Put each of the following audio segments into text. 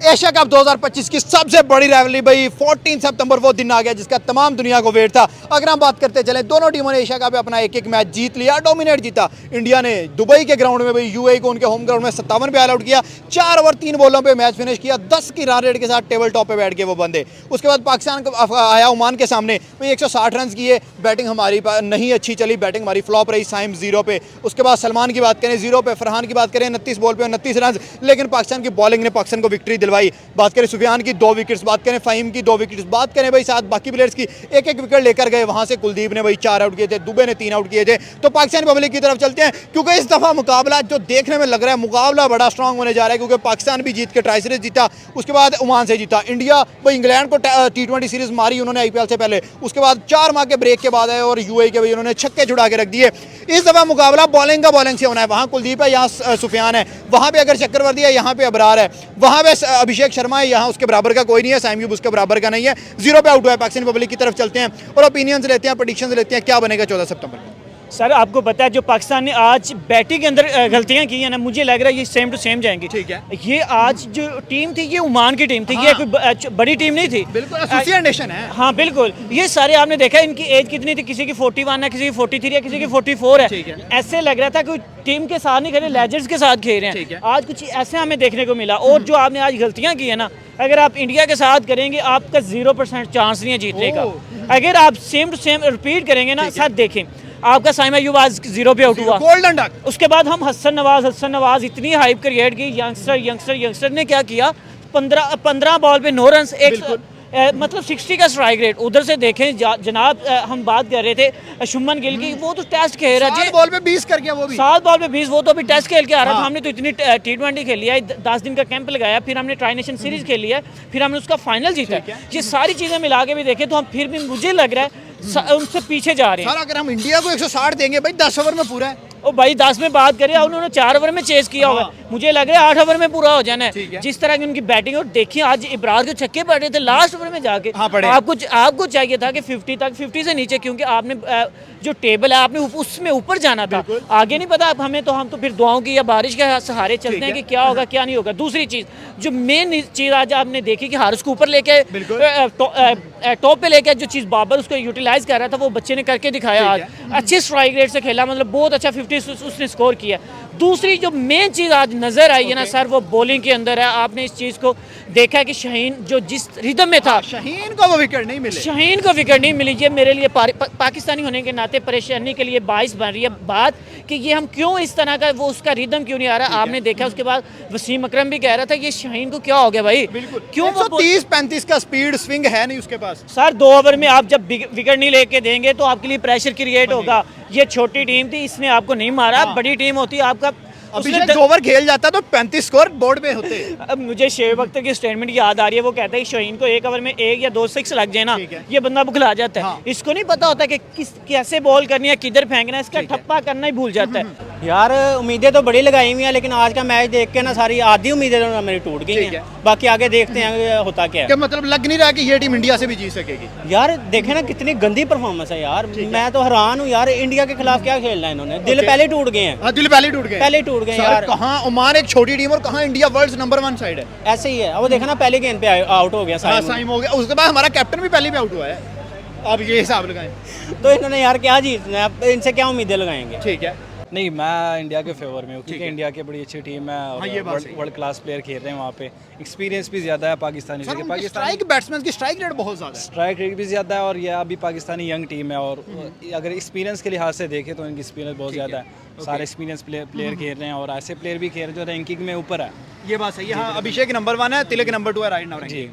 Asia cup 2025 की सबसे बड़ी राइवलरी भाई 14 सितंबर वो दिन आ गया जिसका तमाम दुनिया को वेट था। अगर हम बात करते चले, दोनों टीमों ने एशिया कप में अपना एक एक मैच जीत लिया, डोमिनेट जीता। इंडिया ने दुबई के ग्राउंड में भाई यूएई को उनके होम ग्राउंड में 57 पे ऑल आउट किया, 4 ओवर 3 बॉलों पे मैच फिनिश किया, 10 की रन रेट के साथ टेबल टॉप पे बैठ के वो बंदे। उसके बाद पाकिस्तान आया ओमान के सामने, भाई 160 रन किए। बैटिंग हमारी नहीं अच्छी चली, बैटिंग हमारी फ्लॉप रही, साइम 0 पे। उसके बाद सलमान की बात करें 0 पे, फरहान की बात करें 29 बॉल पे 29 रन, लेकिन पाकिस्तान की बॉलिंग ने पाकिस्तान को विक्ट्री दिलवाई। बात करें सुफियान की 2 विकेट्स, बात करें फ़हीम की 2 विकेट्स, बात करें भाई साथ बाकी प्लेयर्स की एक एक विकेट लेकर गए। वहां से कुलदीप ने भाई 4 आउट किए थे, दुबे ने 3 आउट किए थे। तो पाकिस्तानी पब्लिक की तरफ चलते हैं, क्योंकि इस दफा मुकाबला जो देखने में लग रहा है, मुकाबला बड़ा स्ट्रांग होने जा रहा है, क्योंकि पाकिस्तान भी जीत के ट्राई सीरीज जीता, उसके बाद ओमान से जीता। इंडिया भाई इंग्लैंड को T20 सीरीज मारी उन्होंने IPL से पहले, उसके बाद 4 माह के ब्रेक के बाद आए और यूएई के भाई उन्होंने छक्के छुड़ा के रख दिए। इस दफा मुकाबला बॉलिंग का बॉलिंग से होना है। वहां कुलदीप है, यहाँ सुफियान है, वहां पे अगर चक्रवर्ती है, यहाँ पे अबरार है, वहां पे अभिषेक शर्मा है, यहाँ उसके बराबर का कोई नहीं है, साइम यूब उसके बराबर का नहीं है, 0 पे आउट हुआ है। पाकिस्तानी पब्लिक की तरफ चलते हैं और ओपिनियंस लेते हैं, प्रेडिक्शंस लेते हैं, क्या बनेगा 14 सितंबर को। सर आपको पता है जो पाकिस्तान ने आज बैटिंग के अंदर गलतियां की है ना, मुझे लग रहा है ये सेम टू सेम जाएंगी। ठीक है, ये आज जो टीम थी ये ओमान की टीम थी। हाँ। ये कोई बड़ी टीम नहीं थी, बिल्कुल एसोसिएट नेशन है। हाँ बिल्कुल, ये सारे आपने देखा इनकी एज कितनी थी, किसी की 41 है, किसी की 43 है, किसी की 44 है। ऐसे लग रहा था कि टीम के साथ नहीं खेल रहे, लेजेंड्स के साथ खेल रहे हैं। आज कुछ ऐसे हमें देखने को मिला। और जो आपने आज गलतियां की है ना, अगर आप इंडिया के साथ करेंगे आपका 0% चांस नहीं है जीतने का। अगर आप सेम टू सेम रिपीट करेंगे ना, साथ देखें आपका साइम अयूब आज 0 पे आउट हुआ, गोल्डन डक। उसके बाद हम हसन नवाज इतनी हाइप क्रिएट की, यंगस्टर ने क्या किया, 15 बॉल पे 9 रन, मतलब 60 का स्ट्राइक रेट। उधर से देखें जनाब, हम बात कर रहे थे शुभमन गिल की, वो तो टेस्ट खेल रहा है, 7 बॉल पे 20 कर गया, वो भी 7 बॉल पे 20, वो तो अभी टेस्ट खेल के आ रहा था। हमने तो इतनी T20 खेल लिया है, 10 दिन का कैंप लगाया, फिर हमने ट्राई नेशन सीरीज खेल लिया, फिर हमने उसका फाइनल जीता। ये सारी चीजें मिला के भी देखें तो हम फिर भी, मुझे लग रहा है उनसे पीछे जा रहे हैं। सर अगर हम इंडिया को 160 देंगे भाई 10 ओवर में पूरा है। ओ भाई 10 में बात करें, उन्होंने 4 ओवर में चेस किया होगा, मुझे लग रहा है 8 ओवर में पूरा हो जाना है। जिस तरह की उनकी बैटिंग, और देखिए आज इब्रार के छक्के पड़ रहे थे लास्ट ओवर में जाके। आपको चाहिए था कि 50 से नीचे, क्योंकि आपने जो टेबल है आपने उसमें ऊपर जाना था, आगे नहीं पता हमें। तो हम तो फिर दुआओं की या बारिश के सहारे चलते हैं कि क्या होगा क्या नहीं होगा। दूसरी चीज, जो मेन चीज आज आपने देखी कि हारिस को ऊपर लेके टॉप पे लेके, जो चीज बाबर उसको यूटिलाइज कर रहा था वो बच्चे ने करके दिखाया। आज अच्छे स्ट्राइक रेट से खेला, मतलब बहुत अच्छा 50 उसने स्कोर किया। दूसरी जो मेन चीज़ आज नज़र आई है ना सर, वो बॉलिंग के अंदर है। आपने इस चीज़ को देखा कि शाहीन जो जिस रिदम में था, शाहीन को वो विकेट नहीं मिली, शाहीन को विकेट नहीं मिली। ये मेरे लिए पाकिस्तानी होने के नाते परेशानी के लिए बाइस बन रही है बात कि ये हम क्यों इस तरह का, वो उसका रिदम क्यों नहीं आ रहा। आपने देखा उसके बाद वसीम अकरम भी कह रहा था ये शाहीन को क्या हो गया भाई, क्यों 130-35 का स्पीड स्विंग है नहीं उसके पास। सर 2 ओवर में आप जब विकेट नहीं लेके देंगे तो आपके लिए प्रेशर क्रिएट होगा। ये छोटी टीम थी, इसने आपको नहीं मारा। बड़ी टीम होती आपका अभिषेक 2 ओवर खेल जाता तो 35 स्कोर बोर्ड पे होते। अब मुझे शेब अख्तर की स्टेटमेंट याद आ रही है, वो कहता है कि शाहीन को 1 ओवर में 1 या 2 सिक्स लग जाए ना, ये बंदा बुखला जाता है। इसको नहीं पता होता कि कैसे बॉल करनी है, किधर फेंकना है, इसका ठप्पा करना ही भूल जाता है। यार उम्मीदें तो बड़ी लगाई हुई हैं, लेकिन आज का मैच देख के ना सारी आधी उम्मीदें तो मेरी टूट गई हैं। बाकी आगे देखते हैं होता क्या है। मतलब लग नहीं रहा कि ये टीम इंडिया से भी जीत सकेगी। यार देखे ना कितनी गंदी परफॉर्मेंस है यार, मैं तो हैरान हूँ यार, इंडिया के खिलाफ क्या खेलना है इन्होंने। दिल पहले टूट गए हैं, दिल पहले टूट गए यार। कहाँ ओमान एक छोटी टीम और कहाँ इंडिया वर्ल्ड नंबर 1 साइड है। ऐसे ही है, वो देखा ना पहले गेंद पे आउट हो गया, साइम हो गया, उसके बाद हमारा कैप्टन भी पहले पे आउट हुआ है। अब ये हिसाब लगाएं तो इन्होंने यार क्या जीतना है, इनसे क्या उम्मीदें लगाएंगे। ठीक है, नहीं मैं इंडिया के फेवर में हूँ, क्योंकि इंडिया की बड़ी अच्छी टीम है और वर्ल्ड क्लास प्लेयर खेल रहे हैं वहाँ पे। एक्सपीरियंस भी ज़्यादा है पाकिस्तानी से, पाकिस्तानी बैट्समैन की स्ट्राइक रेट बहुत ज़्यादा है, स्ट्राइक रेट भी ज़्यादा है। और यह अभी पाकिस्तानी यंग टीम है, और अगर एक्सपीरियंस के लिहाज से देखें तो इनकी एक्सपीरियंस बहुत ज़्यादा है। सारे एक्सपीरियंस प्लेयर खेल रहे हैं, और ऐसे प्लेयर भी खेल रहे हैं जो रैंकिंग में ऊपर है। ये बात सही है। हाँ, अभिषेक नंबर 1 है, तिलक नंबर 2 है राइट नाउ जी।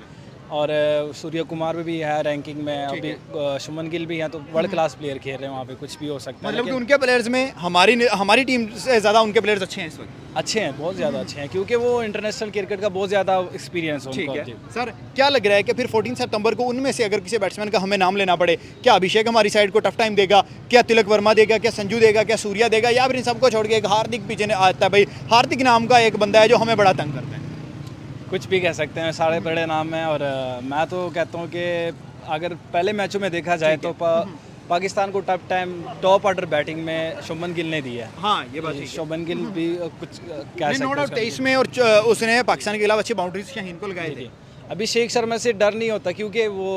और सूर्य कुमार भी है रैंकिंग में, अभी शुभमन गिल भी हैं, तो वर्ल्ड क्लास प्लेयर खेल रहे हैं वहाँ पे, कुछ भी हो सकता है। मतलब कि उनके प्लेयर्स में हमारी टीम से ज़्यादा उनके प्लेयर्स अच्छे हैं इस वक्त। अच्छे हैं, बहुत ज़्यादा अच्छे हैं, क्योंकि वो इंटरनेशनल क्रिकेट का बहुत ज़्यादा एक्सपीरियंस है उनको। सर क्या लग रहा है कि फिर 14 सितंबर को उनमें से अगर किसी बैट्समैन का हमें नाम लेना पड़े, क्या अभिषेक हमारी साइड को टफ टाइम देगा, क्या तिलक वर्मा देगा, क्या संजू देगा, क्या सूर्या देगा, या फिर इन सबको छोड़ के एक हार्दिक पीछे आता है? भाई हार्दिक नाम का एक बंदा है जो हमें बड़ा तंग करता है। कुछ भी कह सकते हैं, सारे बड़े नाम हैं। और मैं तो कहता हूँ कि अगर पहले मैचों में देखा जाए तो पाकिस्तान को टॉप ऑर्डर बैटिंग में शुभमन गिल ने दी है। हाँ ये बात है। शुभमन गिल भी कुछ कह नो डाउट सकते 23 में और उसने पाकिस्तान के खिलाफ अच्छी बाउंड्रीज शाहीन को लगाए थे। हैं। अभिषेक शर्मा से डर नहीं होता क्योंकि वो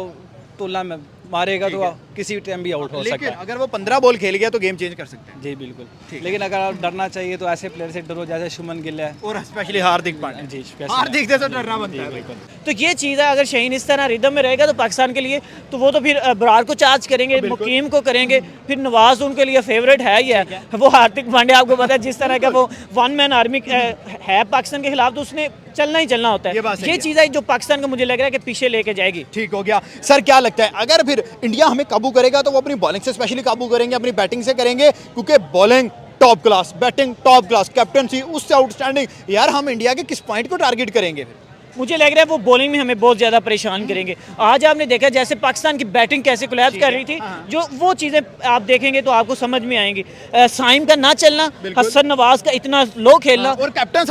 तुलना में मारेगा तो किसी टाइम भी आउट हो सकता लेकिन है। अगर वो 15 बॉल खेल गया तो गेम चेंज कर सकते हैं। जी बिल्कुल। लेकिन अगर आप डरना चाहिए तो ऐसे प्लेयर से डरो जैसे शुभमन गिल है। और स्पेशली हार्दिक पांड्या। जी हार्दिक से तो डरना बनता है। तो ये चीज़ है, अगर शहीन इस तरह रिदम में रहेगा तो पाकिस्तान के लिए तो वो तो फिर बरार को चार्ज करेंगे, मुकीम को करेंगे, फिर नवाज उनके लिए फेवरेट है ही है। वो हार्दिक पांड्या आपको पता है जिस तरह का वो वन मैन आर्मी है पाकिस्तान के खिलाफ, तो उसने चलना ही चलना होता ये बात है। सही ये है। चीज़ है जो पाकिस्तान को मुझे लग रहा है कि पीछे लेके जाएगी। ठीक हो गया सर, क्या लगता है अगर फिर इंडिया हमें काबू करेगा तो वो अपनी बॉलिंग से स्पेशली काबू करेंगे, अपनी बैटिंग से करेंगे, क्योंकि bowling top class, batting top class, captaincy उससे आउटस्टैंडिंग। यार हम इंडिया के किस पॉइंट को टारगेट करेंगे फिर? मुझे लग रहा है वो बॉलिंग में हमें बहुत ज़्यादा परेशान करेंगे। आज आपने देखा जैसे पाकिस्तान की बैटिंग कैसे कोलैप्स कर रही थी, जो वो चीज़ें आप देखेंगे तो आपको समझ में आएंगी। साइम का ना चलना, हसन नवाज का इतना लो खेलना, और कैप्टन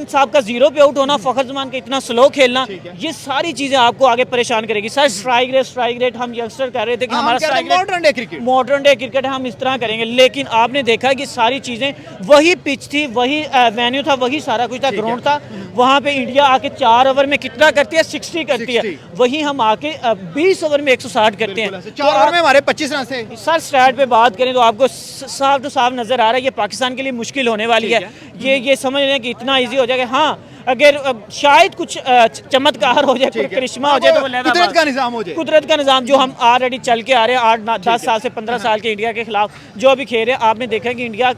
साहब का जीरो पे आउट होना, फखर जमान का इतना स्लो खेलना, ये सारी चीज़ें आपको आगे परेशान करेगी। सर स्ट्राइक रेट हम यंगस्टर कर रहे थे कि हमारा strike rate modern day cricket हम इस तरह करेंगे, लेकिन आपने देखा कि सारी चीज़ें वही पिच थी, वही वेन्यू था, वही सारा कुछ था, ग्राउंड था। वहाँ पे इंडिया आके 4 ओवर में कितना करती है? 60 करती है। वही हम आके 20 ओवर में 160 करते हैं। 4 ओवर में हमारे 25 रन से। सर स्टैट पे बात करें तो आपको साफ टू साफ नजर आ रहा है ये पाकिस्तान के लिए मुश्किल होने वाली है। ये समझ लें कि इतना इजी हो जाएगा। हाँ अगर शायद कुछ चमत्कार हो जाए, करिश्मा हो जाए, तो कुदरत का निजाम हो जाए। कुदरत का निजाम जो हम ऑलरेडी चल के आ रहे हैं 8-10 साल से 15 साल के इंडिया के खिलाफ जो अभी खेल रहे हैं, आपने देखा कि इंडिया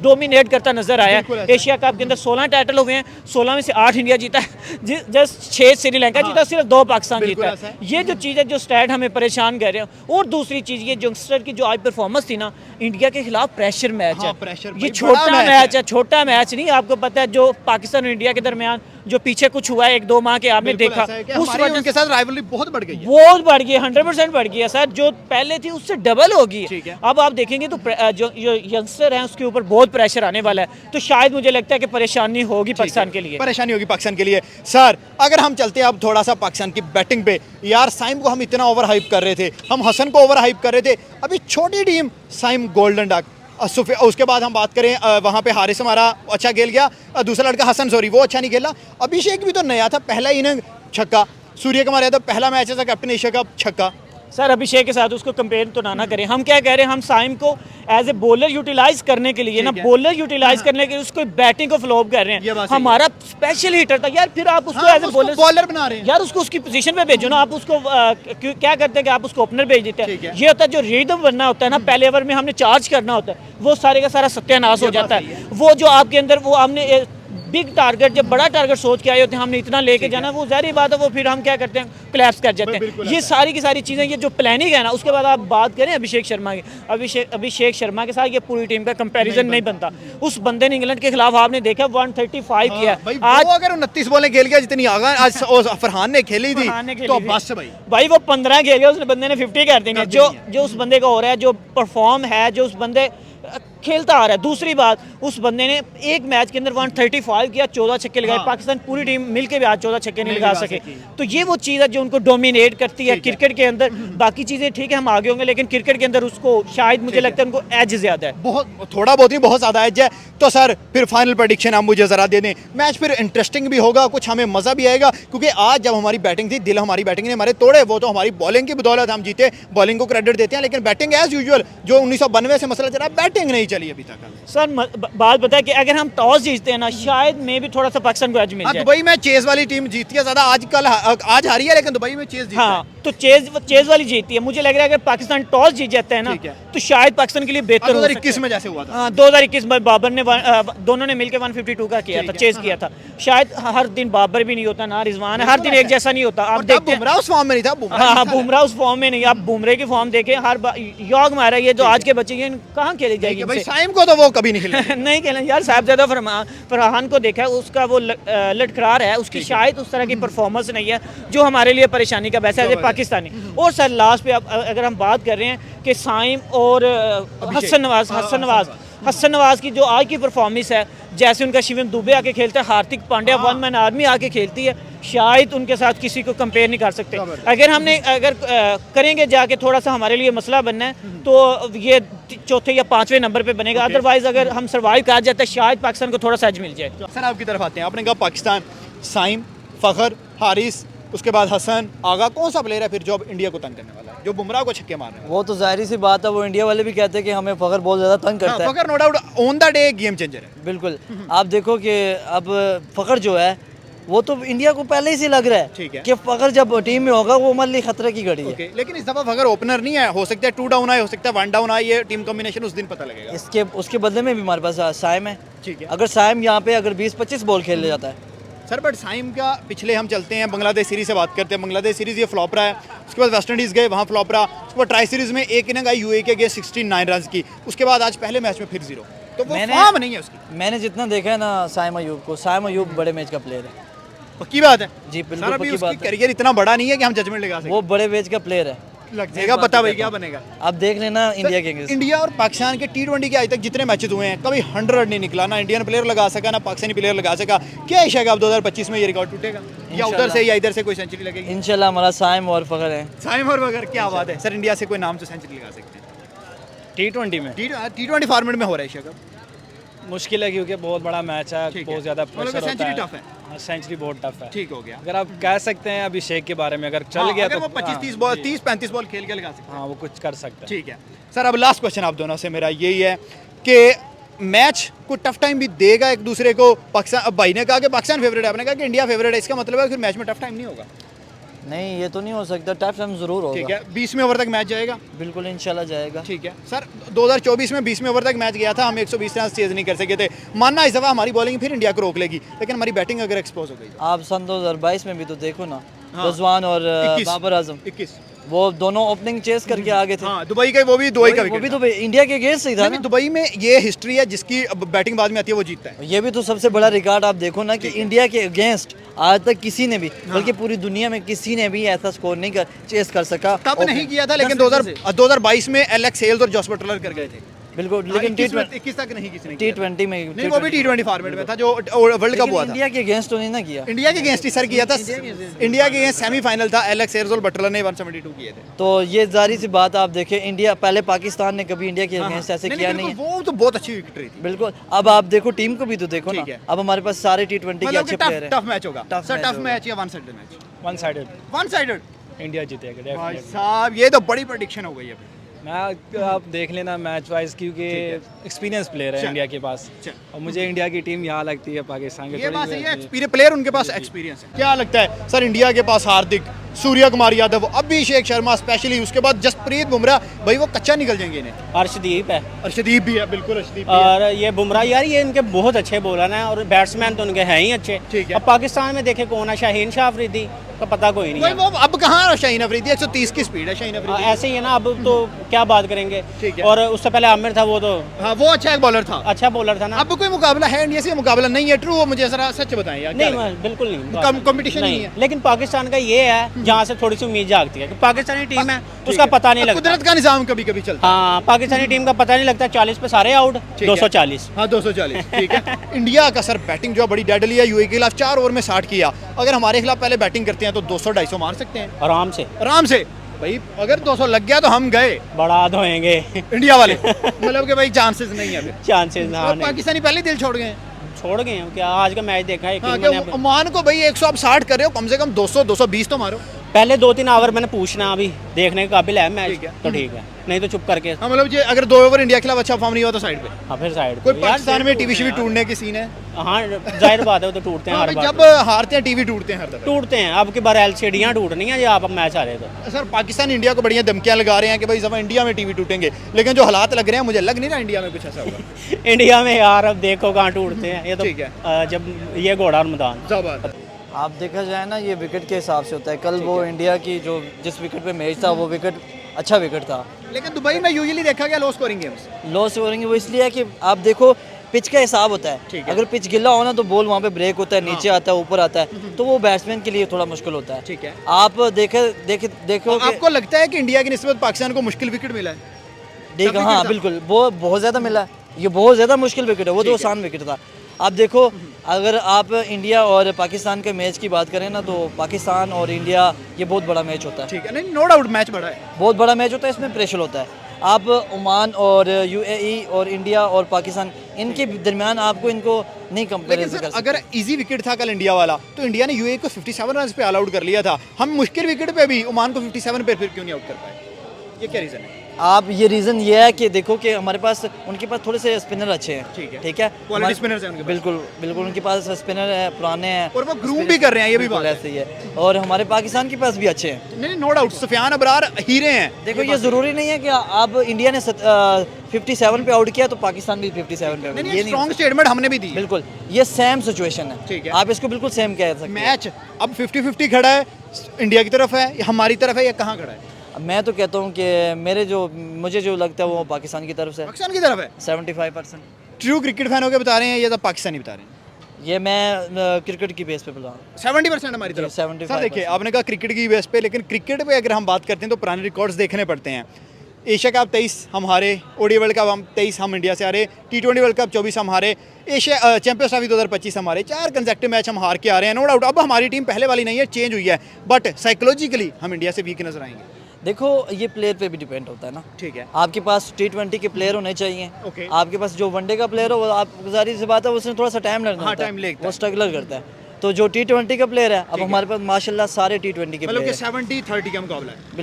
डोमिनेट करता नजर आया है। एशिया कप के अंदर 16 टाइटल हुए हैं, 16 में से 8 इंडिया जीता है, जस्ट 6 श्रीलंका जीता, सिर्फ 2 पाकिस्तान जीता है। ये जो चीज़ है, जो स्टैट हमें परेशान कर रहे हैं। और दूसरी चीज़ ये यंगस्टर की जो आज परफॉर्मेंस थी ना, इंडिया के खिलाफ प्रेशर मैच है। ये छोटा मैच है, छोटा मैच नहीं। आपको पता है जो पाकिस्तान और इंडिया के दरमियान जो पीछे कुछ हुआ है 1-2 माह के, आपने देखा उस वजह उनके साथ राइवलरी बहुत बढ़ गई है। बहुत बढ़ गई है, 100% बढ़ गई है सर। जो पहले थी उससे डबल होगी। अब आप देखेंगे तो जो यंगस्टर हैं उसके ऊपर बहुत प्रेशर आने वाला है। तो शायद मुझे लगता है कि परेशानी होगी पाकिस्तान के लिए, परेशानी होगी पाकिस्तान के लिए। सर अगर हम चलते हैं अब थोड़ा सा पाकिस्तान की बैटिंग पे, यार साइम को हम इतना ओवर हाइप कर रहे थे, हम हसन को ओवर हाइप कर रहे थे। अभी छोटी टीम साइम गोल्डन डक, उसके बाद हम बात करें वहाँ पे हारिस हमारा अच्छा खेल गया, दूसरा लड़का हसन सॉरी वो अच्छा नहीं खेला। अभिषेक भी तो नया था, पहला इनिंग छक्का। सूर्य कुमार यादव पहला मैच है कैप्टन एशिया का छक्का। सर अभिषेक के साथ उसको कंपेयर तो ना करें। हम क्या कह रहे हैं, हम साइम को एज ए बॉलर यूटिलाइज करने के लिए ना, बॉलर यूटिलाइज करने के लिए उसको बैटिंग को फ्लॉप कर रहे हैं। हमारा स्पेशल हिटर था यार, फिर आप उसको एज ए बॉलर बना रहे हैं यार, उसको उसकी पोजीशन पे भेजो ना। आप उसको क्या करते हैं कि आप उसको ओपनर भेज देते हैं। ये होता है जो रिदम बनना होता है ना, पहले ओवर में हमने चार्ज करना होता है, वो सारे का सारा सत्यानाश हो जाता है। वो जो आपके अंदर वो हमने बिग टारगेट, जब बड़ा टारगेट सोच के आए होते हैं, हमने इतना लेके जाना, वो ज़ाहिर बात है वो फिर हम क्या करते हैं, क्लैप्स कर जाते हैं। ये सारी की सारी चीज़ें, ये जो प्लानिंग है ना। उसके बाद आप बात करें अभिषेक शर्मा की, अभिषेक शर्मा के साथ ये पूरी टीम का कंपैरिजन नहीं बनता। उस बंदे ने इंग्लैंड के खिलाफ आपने देखा 135 किया। आज अगर 29 बॉलें खेल गया जितनी आगा आज फरहान ने खेली थी तो बस भाई वो 15 खेल गया, उस बंदे ने 50 कर देंगे। जो उस बंदे का हो रहा है, जो परफॉर्म है, जो उस बंदे खेलता आ रहा है। दूसरी बात, उस बंदे ने एक मैच के अंदर 135 किया, 14 छक्के लगाए। पाकिस्तान पूरी टीम मिलके भी आज 14 छक्के नहीं लगा सके। तो ये वो चीज़ है जो उनको डोमिनेट करती है क्रिकेट के अंदर। बाकी चीज़ें ठीक है, हम आगे होंगे, लेकिन क्रिकेट के अंदर उसको शायद मुझे लगता है उनको एज ज़्यादा है, बहुत थोड़ा बहुत ही बहुत ज़्यादा एज है। तो सर फिर फाइनल प्रेडिक्शन आप मुझे ज़रा दे दें। मैच फिर इंटरेस्टिंग भी होगा, कुछ हमें मज़ा भी आएगा, क्योंकि आज जब हमारी बैटिंग थी, दिल हमारी बैटिंग ने हमारे तोड़े। वो तो हमारी बॉलिंग की बदौलत हम जीते, बॉलिंग को क्रेडिट देते हैं, लेकिन बैटिंग एज यूजुअल जो 1992 से मसला चला, बैटिंग नहीं चली अभी तक। सर बात पता है कि अगर हम टॉस जीतते हैं ना, शायद में भी थोड़ा सा पाकिस्तान को एज मिल जाए। दुबई में चेज वाली टीम जीतती है ज़्यादा, आज हारी है, लेकिन दुबई में चेज जीतती है। हाँ, तो चेज वाली जीतती है। मुझे लग रहा है अगर पाकिस्तान टॉस जीत जाता है ना, तो शायद पाकिस्तान के लिए बेहतर हो सकता है। 2021 में जैसे हुआ था। 2021 में बाबर ने दोनों ने मिलकर 152 का किया था, चेज किया था। शायद हर दिन बाबर भी नहीं होता ना, रिजवान है, हर दिन एक जैसा नहीं होता। आप देखते हैं बुमराह उस फॉर्म में नहीं था। हाँ, बुमराह उस फॉर्म में नहीं। आप बुमराह की फॉर्म देखें, हर योग मारा, ये जो आज के बच्चे हैं कहाँ खेले जाएगी भाई। साइम को तो वो कभी नहीं खेला नहीं खेला यार। साहिबजादा फरहान को देखा है, उसका वो लटखरार है, उसकी शायद उस तरह की परफॉर्मेंस नहीं है जो हमारे लिए परेशानी का वैसा है पाकिस्तानी। और सर लास्ट पे अगर हम बात कर रहे हैं कि साइम और हसन नवाज की जो आज की परफॉर्मेंस है, जैसे उनका शिवम दुबे आके खेलता है, Hardik Pandya one man army आके खेलती है, शायद उनके साथ किसी को कंपेयर नहीं कर सकते। अगर करेंगे जाके थोड़ा सा हमारे लिए मसला बनना है तो ये चौथे या पांचवें नंबर पे बनेगा। अदरवाइज अगर हम सर्वाइव कर जाते हैं शायद पाकिस्तान को थोड़ा सा एज मिल जाए। सर आपकी तरफ आते हैं, आपने कहा पाकिस्तान साइम, फ़खर, हारिस, उसके बाद हसन, आगा, कौन सा प्लेयर है फिर जो अब इंडिया को तंग करने वाला है, जो बुमराह को छक्के मारने वाला वो तो जाहिर सी बात है, वो इंडिया वाले भी कहते हैं कि हमें फ़खर बहुत ज़्यादा तंग करता है? है। Fakhar no doubt on the day game changer है। बिल्कुल, आप देखो कि अब फ़खर जो है वो तो इंडिया को पहले ही से लग रहा है ठीक है कि फ़खर जब टीम में होगा वो हमारे लिए खतरे की घड़ी है। लेकिन इस दफ़ा फ़खर ओपनर नहीं है, हो सकता है 2 डाउन आए, हो सकता है 1 डाउन आए, ये टीम कॉम्बिनेशन उस दिन पता लगेगा। इसके उसके बदले में भी हमारे पास साइम है। ठीक है, अगर साइम यहाँ पे अगर 20-25 बॉल खेल ले जाता है सर बट साइम का पिछले हम चलते हैं, बांग्लादेश सीरीज़ से बात करते हैं। बांग्लादेश सीरीज़ ये फ्लॉप रहा है, उसके बाद वेस्ट इंडीज़ गए, वहाँ फ्लॉप रहा, उसके बाद ट्राई सीरीज़ में एक इनिंग आई यूएई के अगेंस्ट 69 रन की, उसके बाद आज पहले मैच में फिर 0, तो वो फॉर्म नहीं है उसकी। मैंने जितना देखा है ना साइम अयूब को, साइम अयूब बड़े मैच का प्लेयर है। पक्की बात है जी बिल्कुल सर, अभी पक्की उसकी बात है। करियर इतना बड़ा नहीं है कि हम जजमेंट लगा सकें। वो बड़े मैच का प्लेयर है, लग जाएगा पता भाई क्या बनेगा। आप देख लेना इंडिया के अगेंस्ट। इंडिया और पाकिस्तान के T20 के आज तक जितने मैचेस हुए हैं कभी 100 रन नहीं निकला, ना इंडियन प्लेयर लगा सका ना पाकिस्तानी प्लेयर लगा सका। क्या इशा अब 2025 में ये रिकॉर्ड टूटेगा, या उधर से या इधर से कोई सेंचुरी लगेगी? इंशाल्लाह हमारा साइम और फ़खर है। साइम और वगैरह क्या बात है सर, इंडिया से कोई नाम से सेंचुरी लगा सकते हैं? T20 में T20 फॉर्मेट में हो रहा है इशा मुश्किल है क्योंकि बहुत बड़ा मैच है, बहुत ज़्यादा प्रेशर होता सेंचुरी टफ है। है। सेंचुरी बहुत टफ है। ठीक हो गया, अगर आप कह सकते हैं अभिषेक के बारे में, अगर चल गया अगर तो वो 25-30 बॉल 30-35 बॉल खेल के लगा सकते हैं। हाँ वो कुछ कर सकते हैं। ठीक है सर, अब लास्ट क्वेश्चन आप दोनों से मेरा यही है कि मैच को टफ टाइम भी देगा एक दूसरे को। पाकिस्तान, अब भाई ने कहा कि पाकिस्तान फेवरेट है, आपने कहा कि इंडिया फेवरेट है, इसका मतलब है फिर मैच में टफ टाइम नहीं होगा? नहीं ये तो नहीं हो सकता, टफ टाइम ज़रूर होगा। ठीक है, 20वें ओवर तक मैच जाएगा? बिल्कुल इंशाल्लाह जाएगा। ठीक है सर, 2024 में 20वें ओवर तक मैच गया था, हम 120 रन चेज नहीं कर सके थे। मानना इस दफ़ा हमारी बॉलिंग फिर इंडिया को रोक लेगी, लेकिन हमारी बैटिंग अगर एक्सपोज हो गई। आप सन 2022 में भी तो देखो ना, हाँ। रजवान और 21 बाबर आजम 21 वो दोनों ओपनिंग चेस करके आ गए थे। हाँ, दुबई का वो भी दुबई का वो भी विकेट तो इंडिया के अगेंस्ट ही था ना। दुबई में ये हिस्ट्री है, जिसकी बैटिंग बाद में आती है वो जीतता है। ये भी तो सबसे बड़ा रिकॉर्ड आप देखो ना कि इंडिया के अगेंस्ट आज तक किसी ने भी, बल्कि पूरी दुनिया में किसी ने भी ऐसा स्कोर नहीं चेस कर सका। तब नहीं किया था, लेकिन 2022 में एलेक्स हेल्स और जॉस बटलर कर गए थे। बिल्कुल, लेकिन 21 तक नहीं किसी ने किया। T20 में नहीं, वो भी T20 फॉर्मेट में था जो वर्ल्ड कप हुआ था। इंडिया के अगेंस्ट तो नहीं ना किया। इंडिया के अगेंस्ट ही सर किया था, इंडिया के अगेंस्ट सेमीफाइनल था, एलेक्स हेल्स और बटलर ने 172 किए थे। तो ये जारी सी बात आप देखें, इंडिया पहले पाकिस्तान ने कभी इंडिया के अगेंस्ट ऐसे किया नहीं है। वो तो बहुत अच्छी विक्ट्री थी। बिल्कुल, अब आप देखो टीम को भी तो देखो ना, अब हमारे पास सारे T20 के अच्छे प्लेयर हैं। टफ मैच होगा सर, टफ मैच या one sided match? One sided India जीतेगा भाई डेफिनेटली। साहब, ये तो बड़ी प्रेडिक्शन हो गई है। मैं आप देख लेना मैच वाइज, क्योंकि एक्सपीरियंस प्लेयर है इंडिया के पास, और मुझे इंडिया की टीम यहाँ लगती है पाकिस्तान के ये थोड़ी बात सी सही है, रहती एक्सपीरियंस प्लेयर उनके पास एक्सपीरियंस है। क्या लगता है सर, इंडिया के पास हार्दिक, सूर्य कुमार यादव, अभिषेक शर्मा स्पेशली, उसके बाद जसप्रीत बुमराह, भाई वो कच्चा निकल जाएंगे इन्हें। अर्शदीप है, अर्शदीप भी है, बिल्कुल अर्शदीप भी है। और ये बुमराह यार, ये इनके बहुत अच्छे बॉलर हैं और बैट्समैन तो उनके हैं ही अच्छे। ठीक है। अब पाकिस्तान में देखे कौन है, शाहीन शाह अफरीदी का पता कोई नहीं भाई है। वो अब कहाँ शाहीन अफरीदी, 130 की स्पीड है शाहीन अफरीदी। ऐसे ही है ना, अब तो क्या बात करेंगे। ठीक है। और उससे पहले आमिर था, वो तो हाँ, वो अच्छा एक बॉलर था। अच्छा बॉलर था ना। अब कोई मुकाबला है इंडिया से, मुकाबला नहीं है। ट्रू, वो मुझे जरा सच बताएं यार। नहीं, बिल्कुल नहीं, कंपटीशन नहीं है। लेकिन पाकिस्तान का ये है जहाँ से थोड़ी सी उम्मीद जागती है कि पाकिस्तानी टीम है, उसका पता नहीं लगता। कुदरत का निजाम कभी कभी चलता है। हाँ, पाकिस्तानी टीम का पता नहीं लगता। 40 पे सारे आउट, 240। हाँ 240, ठीक है। इंडिया का सर बैटिंग जो बड़ी डेडली है, यूएई के खिलाफ 4 ओवर में 60 किया। अगर हमारे खिलाफ पहले बैटिंग करते हैं तो 200-250 मार सकते हैं आराम से। आराम से। भाई अगर 200 लग गया तो हम गए, बड़ा धोएंगे इंडिया वाले। मतलब कि भाई चांसेस नहीं है। चांसेस। हाँ, पाकिस्तानी पहले दिल छोड़ गए, छोड़ गए हैं क्या? आज का मैच देखा है कि हाँ, मैंने कि ओमान को भाई 160 कर रहे हो, कम से कम 200-220 तो मारो। पहले 2-3 ओवर मैंने पूछना, अभी देखने के काबिल है मैच, ठीक है। तो ठीक है, नहीं तो चुप करके। हाँ, मतलब ये अगर 2 ओवर इंडिया के खिलाफ अच्छा फॉर्म नहीं हुआ तो साइड पे। हाँ, फिर साइड कोई पाकिस्तान में टीवी टूटने की सीन है? हाँ, जाहिर बात है, वो तो टूटते हैं हाँ, हर भाई, बार। जब हारते हैं टीवी टूटते हैं हर दफा। टूटते हैं, अब की बार एलसीडियाँ टूटनी है, ये आप मैच आ रहे तो। सर पाकिस्तान इंडिया को बढ़िया धमकियां लगा रहे हैं कि भाई जब इंडिया में टीवी टूटेंगे, लेकिन जो हालात लग रहे हैं मुझे लग नहीं रहा इंडिया में कुछ ऐसा होगा। इंडिया में यार अब देखो कहाँ टूटते हैं ये तो। ठीक है। जब ये घोड़ा और मैदान। जबरदस्त। आप देखा जाए ना, ये विकेट के हिसाब से होता है। कल वो इंडिया की जो जिस विकेट पे मैच था, वो विकेट अच्छा विकेट था। लेकिन दुबई में यूजुअली देखा गया low scoring games. Low scoring वो इसलिए है कि आप देखो पिच का हिसाब होता है। ठीक है। अगर पिच गिल्ला हो ना तो बॉल वहाँ पे ब्रेक होता है, नीचे आता है, ऊपर आता है, तो वो बैट्समैन के लिए थोड़ा मुश्किल होता है। ठीक है। आप देखो आपको लगता है कि इंडिया की निस्बत पाकिस्तान को मुश्किल विकेट मिला है? हाँ बिल्कुल, वो बहुत ज़्यादा मिला है। ये बहुत ज़्यादा मुश्किल विकेट है, वो तो आसान विकेट था। आप देखो, अगर आप इंडिया और पाकिस्तान के मैच की बात करें ना, तो पाकिस्तान और इंडिया ये बहुत बड़ा मैच होता है। ठीक है, नहीं नो डाउट मैच बड़ा है, बहुत बड़ा मैच होता है, इसमें प्रेशर होता है। आप ओमान और यूएई और इंडिया और पाकिस्तान, इनके दरमियान आपको इनको नहीं लेकिन कंपेरिजन सर कर सकते। अगर इजी विकेट था कल इंडिया वाला, तो इंडिया ने यूएई को 57 रन पे ऑल आउट कर लिया था। हम मुश्किल विकेट पे भी ओमान को 57 पे फिर क्यों नहीं आउट कर पाए? ये क्या रीजन है? आप ये रीज़न ये है कि देखो कि हमारे पास, उनके पास थोड़े से स्पिनर अच्छे हैं। ठीक है। ठीक है, Quality हमारे- spinners हैं उनके पास। बिल्कुल बिल्कुल, उनके पास स्पिनर है, पुराने हैं, और वो ग्रूम भी कर रहे हैं, ये भी बिल्कुल बात है। ऐसे ही है। और हमारे पाकिस्तान के पास भी अच्छे हैं। नहीं नो डाउट सुफियान अबरार हीरे हैं। देखो, ये ज़रूरी नहीं है कि अब इंडिया ने 57 पे आउट किया तो पाकिस्तान भी 57 पे, नहीं ये स्ट्रॉन्ग स्टेटमेंट हमने भी दी है। बिल्कुल, ये सेम सिचुएशन है। ठीक है। आप इसको बिल्कुल सेम कह सकते हैं। मैच अब 50-50 खड़ा है, इंडिया की तरफ है, हमारी तरफ है, या कहाँ खड़ा है? मैं तो कहता हूँ कि मुझे जो लगता है वो पाकिस्तान की तरफ से पाकिस्तान की तरफ है। 75%। ट्रू क्रिकेट फैन होकर बता रहे हैं या तो पाकिस्तानी बता रहे हैं? ये मैं क्रिकेट की बेस पे बोला हूँ। 70% हमारी तरफ। 75%। सर देखिए, आपने कहा क्रिकेट की बेस पे, लेकिन क्रिकेट पे अगर हम बात करते हैं तो पुराने रिकॉर्ड्स देखने पड़ते हैं। एशिया कप 23 हम हारे, ओडी वर्ल्ड कप हम 23 हम इंडिया से हारे, T20 वर्ल्ड कप 24 हम हारे, एशिया चैंपियंस ट्रॉफी 2025 हम हारे, 4 कंसेक्टिव मैच हम हार के आ रहे हैं। नो डाउट अब हमारी टीम पहले वाली नहीं है, चेंज हुई है, बट साइकोलॉजिकली हम इंडिया से वीक नजर आएंगे। देखो, ये प्लेयर पे भी डिपेंड होता है ना। ठीक है। आपके पास T20 के प्लेयर होने चाहिए। ओके। आपके पास जो वनडे का प्लेयर हो, वो आप जाहिर सी बात है उसमें थोड़ा सा टाइम लगना हाँ, होता है। टाइम लगता है। वो स्ट्रगलर करता है। तो जो T20 का प्लेयर है, अब हमारे पास माशाल्लाह सारे T20 के मतलब प्लेयर कि 70-30 का मुकाबला है। हैं।